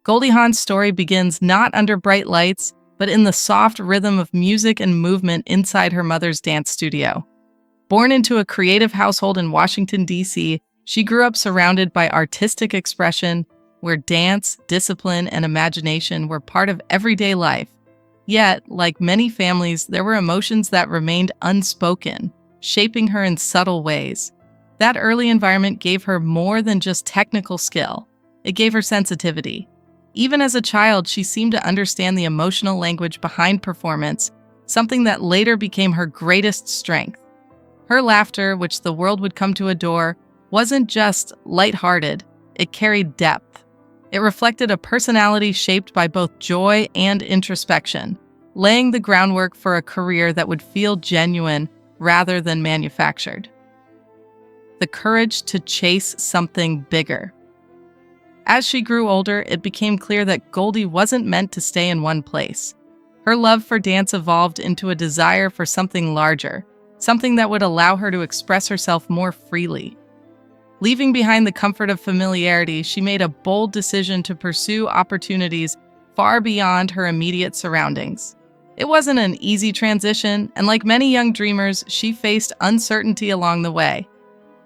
Goldie Hawn's story begins not under bright lights, but in the soft rhythm of music and movement inside her mother's dance studio. Born into a creative household in Washington, D.C., she grew up surrounded by artistic expression, where dance, discipline, and imagination were part of everyday life. Yet, like many families, there were emotions that remained unspoken, shaping her in subtle ways. That early environment gave her more than just technical skill. It gave her sensitivity. Even as a child, she seemed to understand the emotional language behind performance, something that later became her greatest strength. Her laughter, which the world would come to adore, wasn't just lighthearted, it carried depth. It reflected a personality shaped by both joy and introspection, laying the groundwork for a career that would feel genuine rather than manufactured. The courage to chase something bigger. As she grew older, it became clear that Goldie wasn't meant to stay in one place. Her love for dance evolved into a desire for something larger, something that would allow her to express herself more freely. Leaving behind the comfort of familiarity, she made a bold decision to pursue opportunities far beyond her immediate surroundings. It wasn't an easy transition, and like many young dreamers, she faced uncertainty along the way.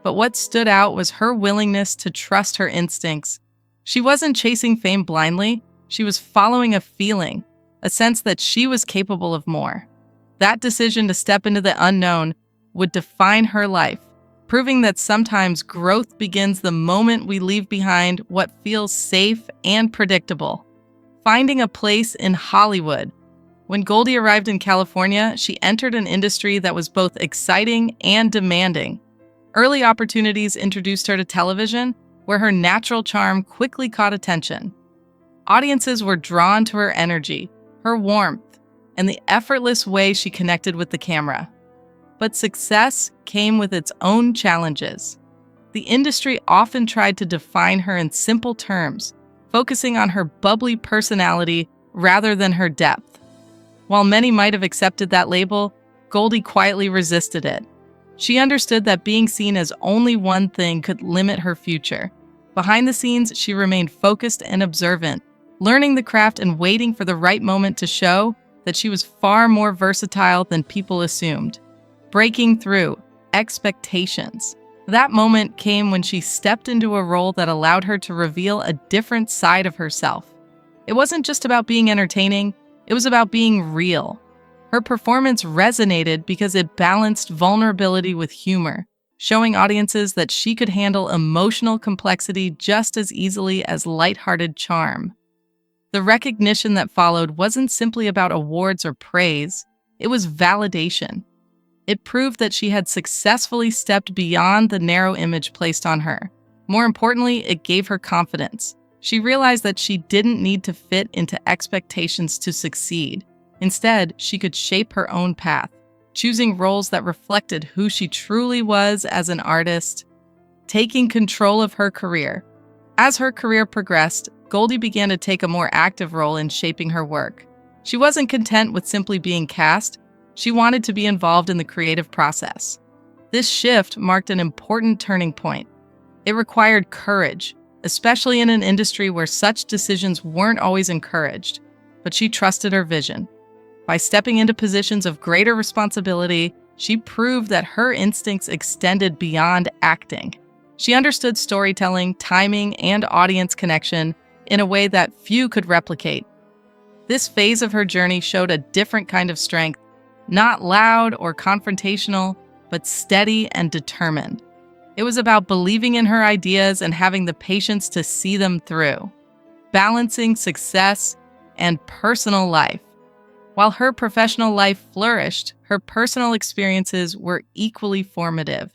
But what stood out was her willingness to trust her instincts. She wasn't chasing fame blindly, she was following a feeling, a sense that she was capable of more. That decision to step into the unknown would define her life, proving that sometimes growth begins the moment we leave behind what feels safe and predictable. Finding a place in Hollywood. When Goldie arrived in California, she entered an industry that was both exciting and demanding. Early opportunities introduced her to television, where her natural charm quickly caught attention. Audiences were drawn to her energy, her warmth, and the effortless way she connected with the camera. But success came with its own challenges. The industry often tried to define her in simple terms, focusing on her bubbly personality rather than her depth. While many might have accepted that label, Goldie quietly resisted it. She understood that being seen as only one thing could limit her future. Behind the scenes, she remained focused and observant, learning the craft and waiting for the right moment to show that she was far more versatile than people assumed. Breaking through expectations. That moment came when she stepped into a role that allowed her to reveal a different side of herself. It wasn't just about being entertaining, it was about being real. Her performance resonated because it balanced vulnerability with humor, showing audiences that she could handle emotional complexity just as easily as lighthearted charm. The recognition that followed wasn't simply about awards or praise, it was validation. It proved that she had successfully stepped beyond the narrow image placed on her. More importantly, it gave her confidence. She realized that she didn't need to fit into expectations to succeed. Instead, she could shape her own path, choosing roles that reflected who she truly was as an artist, taking control of her career. As her career progressed, Goldie began to take a more active role in shaping her work. She wasn't content with simply being cast. She wanted to be involved in the creative process. This shift marked an important turning point. It required courage, especially in an industry where such decisions weren't always encouraged, but she trusted her vision. By stepping into positions of greater responsibility, she proved that her instincts extended beyond acting. She understood storytelling, timing, and audience connection in a way that few could replicate. This phase of her journey showed a different kind of strength, not loud or confrontational, but steady and determined. It was about believing in her ideas and having the patience to see them through, balancing success and personal life. While her professional life flourished, her personal experiences were equally formative.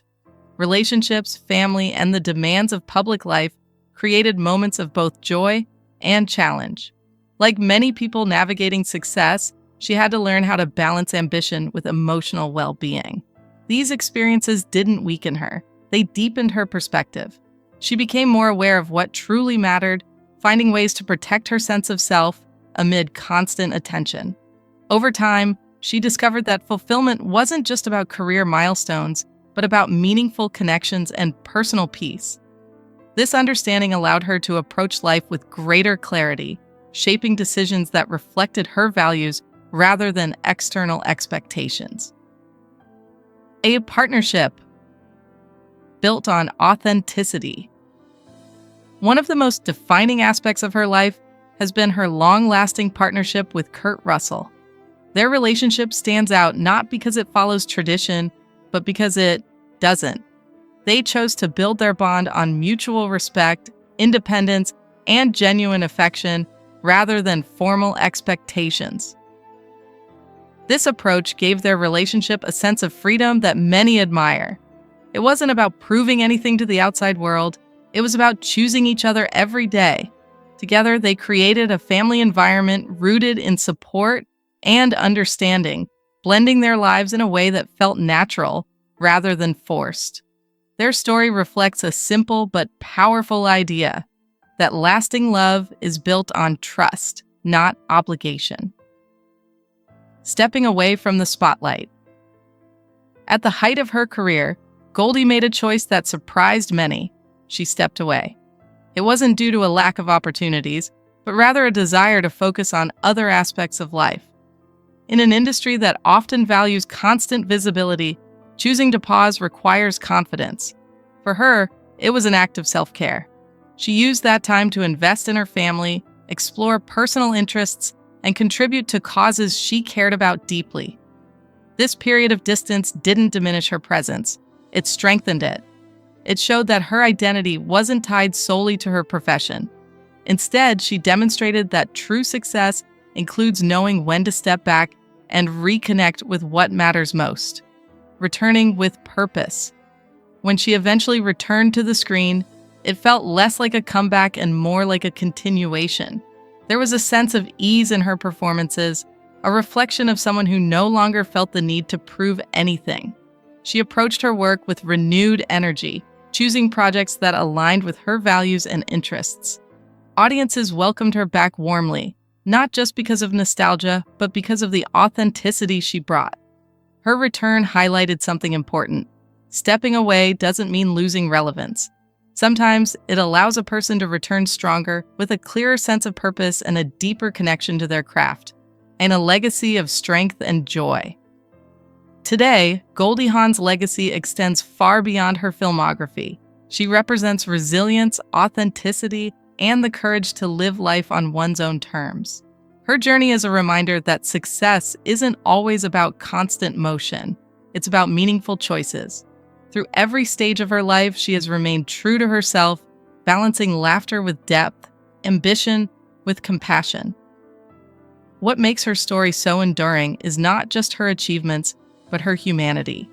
Relationships, family, and the demands of public life created moments of both joy and challenge. Like many people navigating success, she had to learn how to balance ambition with emotional well-being. These experiences didn't weaken her, they deepened her perspective. She became more aware of what truly mattered, finding ways to protect her sense of self amid constant attention. Over time, she discovered that fulfillment wasn't just about career milestones, but about meaningful connections and personal peace. This understanding allowed her to approach life with greater clarity, shaping decisions that reflected her values rather than external expectations. A partnership built on authenticity. One of the most defining aspects of her life has been her long-lasting partnership with Kurt Russell. Their relationship stands out not because it follows tradition, but because it doesn't. They chose to build their bond on mutual respect, independence, and genuine affection rather than formal expectations. This approach gave their relationship a sense of freedom that many admire. It wasn't about proving anything to the outside world. It was about choosing each other every day. Together, they created a family environment rooted in support and understanding, blending their lives in a way that felt natural rather than forced. Their story reflects a simple but powerful idea that lasting love is built on trust, not obligation. Stepping away from the spotlight. At the height of her career, Goldie made a choice that surprised many. She stepped away. It wasn't due to a lack of opportunities, but rather a desire to focus on other aspects of life. In an industry that often values constant visibility, choosing to pause requires confidence. For her, it was an act of self-care. She used that time to invest in her family, explore personal interests, and contribute to causes she cared about deeply. This period of distance didn't diminish her presence. It strengthened it. It showed that her identity wasn't tied solely to her profession. Instead, she demonstrated that true success includes knowing when to step back and reconnect with what matters most, returning with purpose. When she eventually returned to the screen, it felt less like a comeback and more like a continuation. There was a sense of ease in her performances, a reflection of someone who no longer felt the need to prove anything. She approached her work with renewed energy, choosing projects that aligned with her values and interests. Audiences welcomed her back warmly, not just because of nostalgia, but because of the authenticity she brought. Her return highlighted something important. Stepping away doesn't mean losing relevance. Sometimes it allows a person to return stronger with a clearer sense of purpose and a deeper connection to their craft, and a legacy of strength and joy. Today, Goldie Hawn's legacy extends far beyond her filmography. She represents resilience, authenticity, and the courage to live life on one's own terms. Her journey is a reminder that success isn't always about constant motion. It's about meaningful choices. Through every stage of her life, she has remained true to herself, balancing laughter with depth, ambition with compassion. What makes her story so enduring is not just her achievements, but her humanity.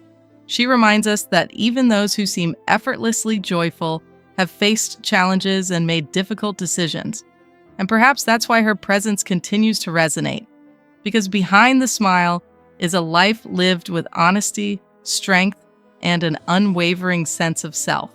She reminds us that even those who seem effortlessly joyful have faced challenges and made difficult decisions. And perhaps that's why her presence continues to resonate, because behind the smile is a life lived with honesty, strength, and an unwavering sense of self.